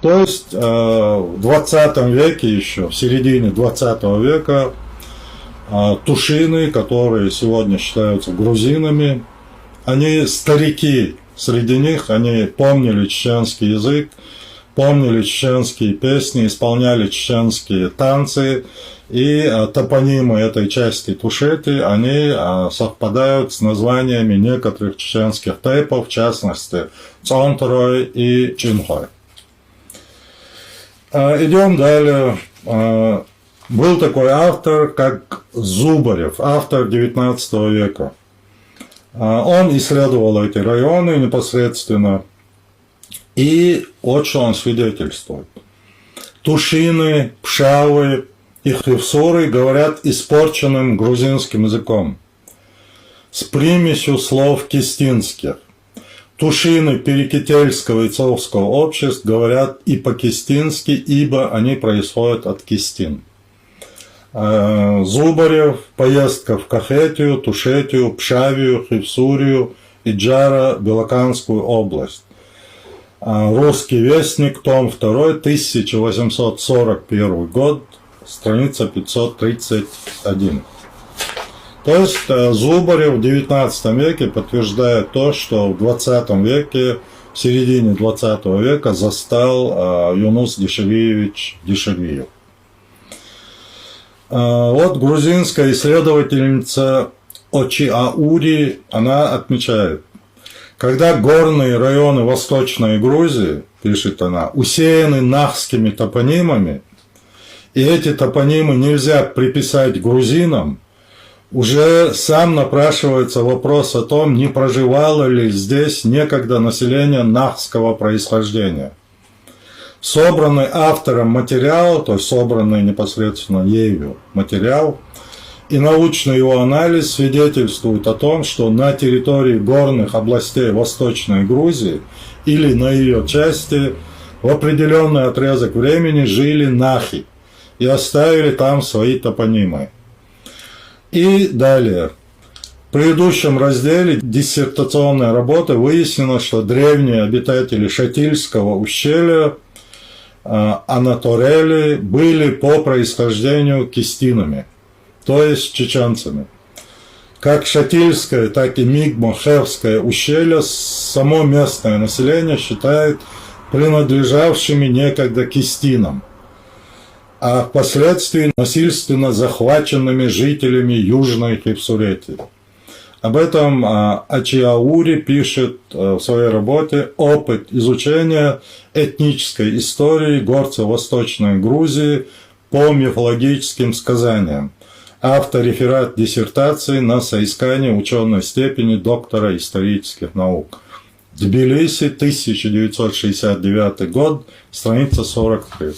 То есть в 20 веке еще, в середине 20 века, тушины, которые сегодня считаются грузинами, они старики, среди них они помнили чеченский язык, помнили чеченские песни, исполняли чеченские танцы, и топонимы этой части Тушеты, они совпадают с названиями некоторых чеченских тейпов, в частности Цонтрой и Чинхой. Идем далее. Был такой автор, как Зубарев, автор 19 века. Он исследовал эти районы непосредственно, и вот что он свидетельствует. Тушины, пшавы и хевсуры говорят испорченным грузинским языком, с примесью слов кистинских. Тушины перекительского и цовского обществ говорят и по-кистински, ибо они происходят от кистин. Зубарев, поездка в Кахетию, Тушетию, Пшавию, Хевсурию и Джара, Белоканскую область. Русский вестник, том 2, 1841 год, страница 531. То есть Зубарев в 19 веке подтверждает то, что в 20 веке, в середине 20 века застал Юнус Дишевиевич Дишевиев. Вот грузинская исследовательница Очиаури, она отмечает, когда горные районы Восточной Грузии, пишет она, усеяны нахскими топонимами, и эти топонимы нельзя приписать грузинам, уже сам напрашивается вопрос о том, не проживало ли здесь некогда население нахского происхождения. Собранный автором материал, то есть собранный непосредственно ею материал, и научный его анализ свидетельствуют о том, что на территории горных областей Восточной Грузии или на ее части в определенный отрезок времени жили нахи и оставили там свои топонимы. И далее. В предыдущем разделе диссертационной работы выяснено, что древние обитатели Шатильского ущелья, Анаторели, были по происхождению кистинами, то есть чеченцами. Как Шатильское, так и Мигмо-Хевское ущелье само местное население считает принадлежавшими некогда кистинам, а впоследствии насильственно захваченными жителями Южной Хевсуретии. Об этом Очиаури пишет в своей работе «Опыт изучения этнической истории горцев Восточной Грузии по мифологическим сказаниям». Автореферат диссертации на соискание ученой степени доктора исторических наук. Тбилиси, 1969 год, страница 43.